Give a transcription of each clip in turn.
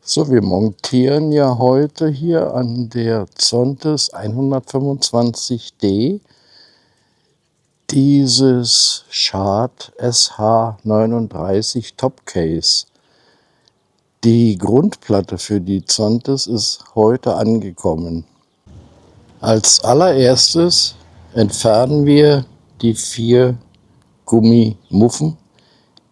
So, wir montieren ja heute hier an der Zontes 125D dieses Schad SH39 Topcase. Die Grundplatte für die Zontes ist heute angekommen. Als allererstes entfernen wir die 4 Gummimuffen,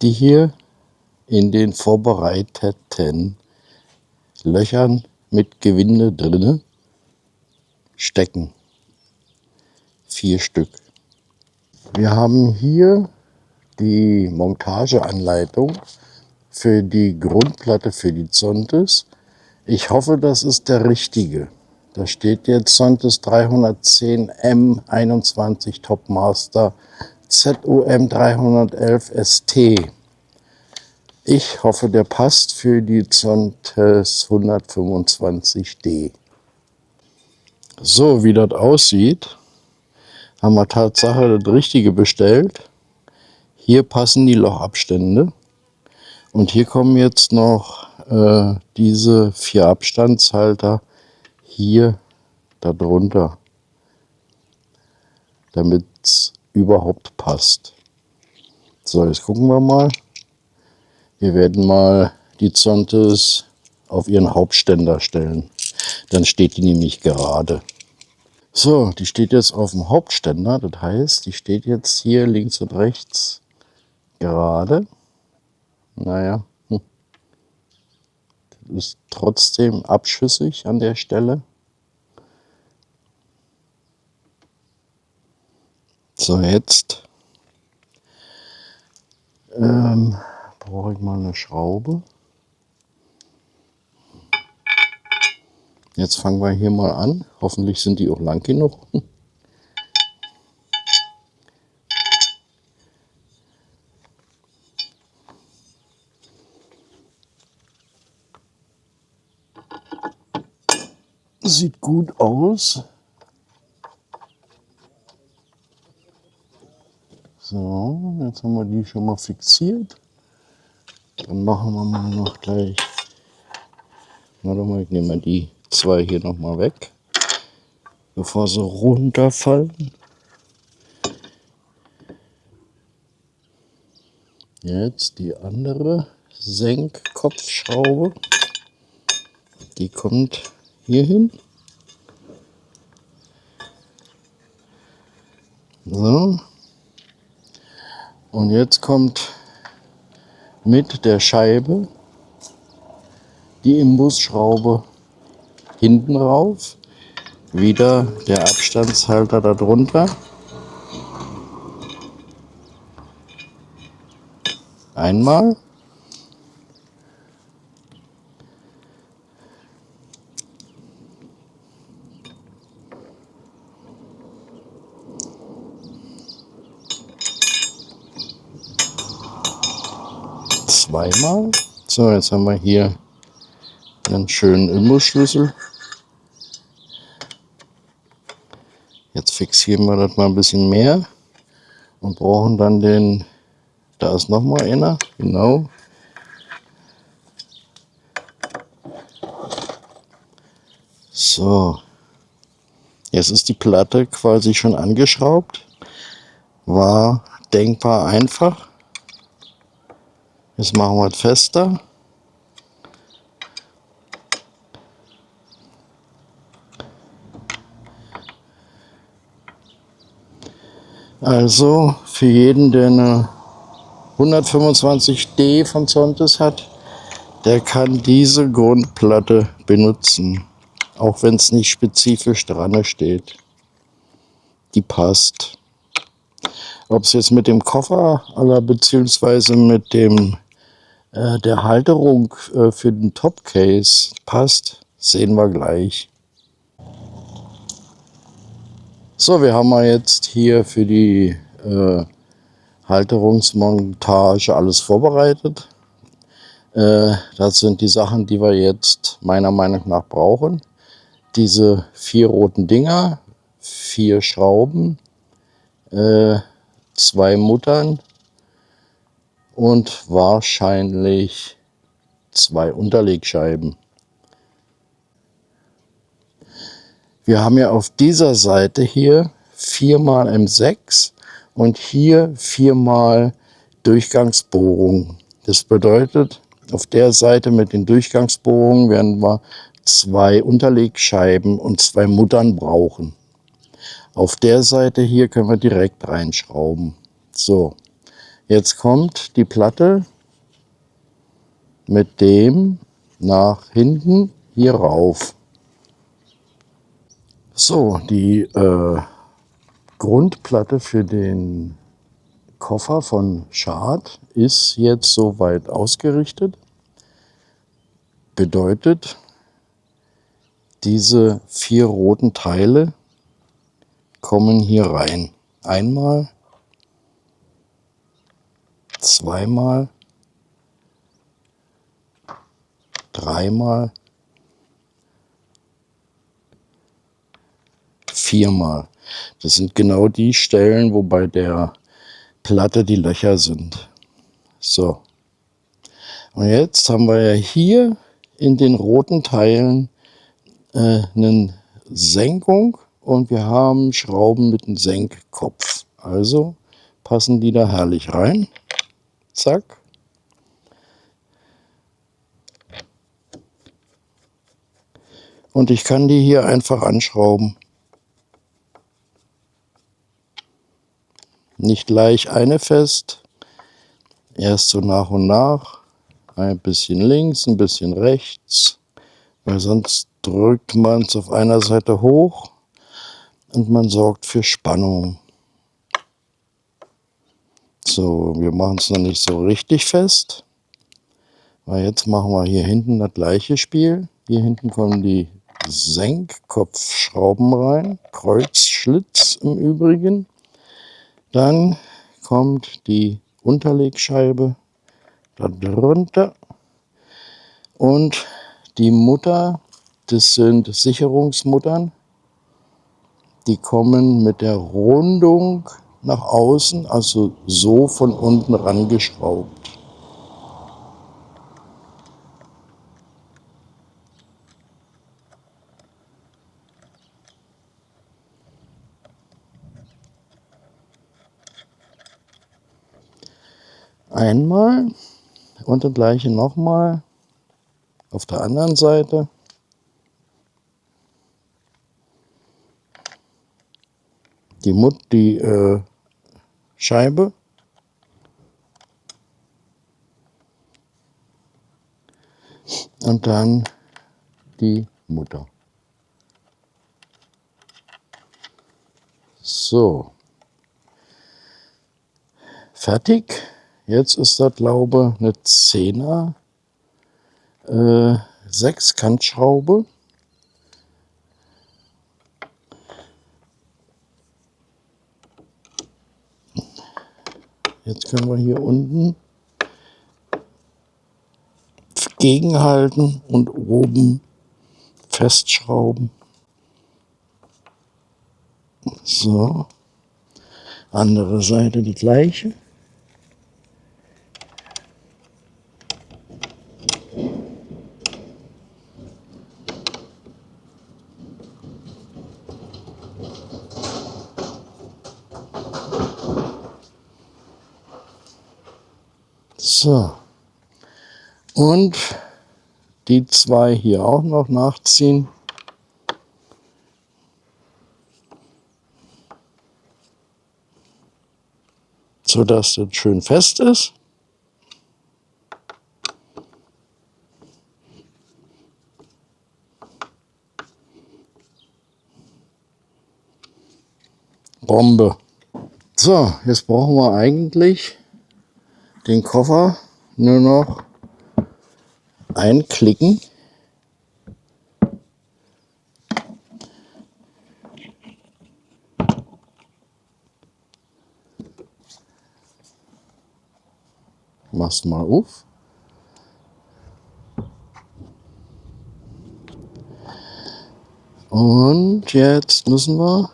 die hier in den vorbereiteten Löchern mit Gewinde drinne stecken. 4 Stück. Wir haben hier die Montageanleitung für die Grundplatte für die Zontes. Ich hoffe, das ist der richtige. Da steht jetzt Zontes 310 M21 Topmaster ZUM 311 ST. Ich hoffe, der passt für die Zontes 125D. So wie das aussieht, haben wir Tatsache das Richtige bestellt. Hier passen die Lochabstände. Und hier kommen jetzt noch diese 4 Abstandshalter hier darunter, damit es überhaupt passt. So, jetzt gucken wir mal. Wir werden mal die Zontes auf ihren Hauptständer stellen. Dann steht die nämlich gerade. So, die steht jetzt auf dem Hauptständer. Das heißt, die steht jetzt hier links und rechts gerade. Naja, das ist trotzdem abschüssig an der Stelle. So, jetzt brauche ich mal eine Schraube. Jetzt fangen wir hier mal an. Hoffentlich sind die auch lang genug. Sieht gut aus. So, jetzt haben wir die schon mal fixiert. Dann machen wir mal noch gleich. Warte mal, ich nehme mal die 2 hier noch mal weg, bevor sie runterfallen. Jetzt die andere Senkkopfschraube. Die kommt hier hin. So. Und jetzt kommt mit der Scheibe die Imbusschraube hinten rauf. Wieder der Abstandshalter darunter. Einmal. Zweimal. So, jetzt haben wir hier einen schönen Imbusschlüssel. Jetzt fixieren wir das mal ein bisschen mehr und brauchen dann den, da ist noch mal einer, genau. So, jetzt ist die Platte quasi schon angeschraubt. War denkbar einfach. Jetzt machen wir es fester. Also für jeden, der eine 125D von Zontes hat, der kann diese Grundplatte benutzen. Auch wenn es nicht spezifisch dran steht. Die passt. Ob es jetzt mit dem Koffer oder beziehungsweise mit dem der Halterung für den Topcase passt, sehen wir gleich. So, wir haben jetzt hier für die Halterungsmontage alles vorbereitet. Das sind die Sachen, die wir jetzt meiner Meinung nach brauchen. Diese 4 roten Dinger, 4 Schrauben, 2 Muttern und wahrscheinlich 2 Unterlegscheiben. Wir haben ja auf dieser Seite hier 4-mal M6 und hier 4-mal Durchgangsbohrung. Das bedeutet, auf der Seite mit den Durchgangsbohrungen werden wir 2 Unterlegscheiben und 2 Muttern brauchen. Auf der Seite hier können wir direkt reinschrauben. So, jetzt kommt die Platte mit dem nach hinten hier rauf. So, die Grundplatte für den Koffer von Schad ist jetzt soweit ausgerichtet. Bedeutet, diese 4 roten Teile kommen hier rein. Einmal, zweimal, dreimal, 4-mal. Das sind genau die Stellen, wo bei der Platte die Löcher sind. So. Und jetzt haben wir ja hier in den roten Teilen eine Senkung und wir haben Schrauben mit einem Senkkopf. Also passen die da herrlich rein. Zack. Und ich kann die hier einfach anschrauben. Nicht gleich eine fest. Erst so nach und nach. Ein bisschen links, ein bisschen rechts. Weil sonst drückt man es auf einer Seite hoch und man sorgt für Spannung. So, wir machen es noch nicht so richtig fest. Weil jetzt machen wir hier hinten das gleiche Spiel. Hier hinten kommen die Senkkopfschrauben rein. Kreuzschlitz im Übrigen. Dann kommt die Unterlegscheibe da drunter. Und die Mutter, das sind Sicherungsmuttern. Die kommen mit der Rundung nach außen, also so von unten rangeschraubt. Einmal und das gleiche nochmal auf der anderen Seite. Die Scheibe. Und dann die Mutter. So. Fertig. Jetzt ist das, glaube ich, eine 10er Sechskantschraube. Jetzt können wir hier unten gegenhalten und oben festschrauben. So. Andere Seite die gleiche. So. Und die 2 hier auch noch nachziehen. Sodass das schön fest ist. Bombe. So, jetzt brauchen wir eigentlich den Koffer nur noch einklicken. Mach's mal auf. Und jetzt müssen wir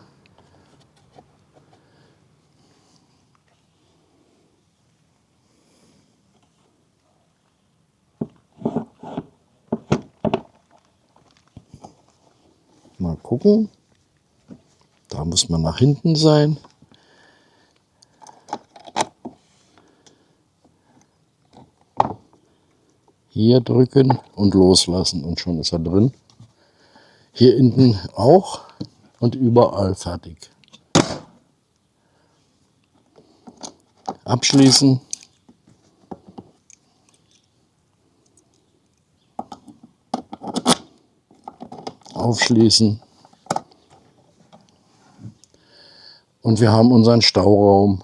mal gucken. Da muss man nach hinten sein. Hier drücken und loslassen und schon ist er drin. Hier hinten auch und überall fertig. Abschließen. Aufschließen. Und wir haben unseren Stauraum.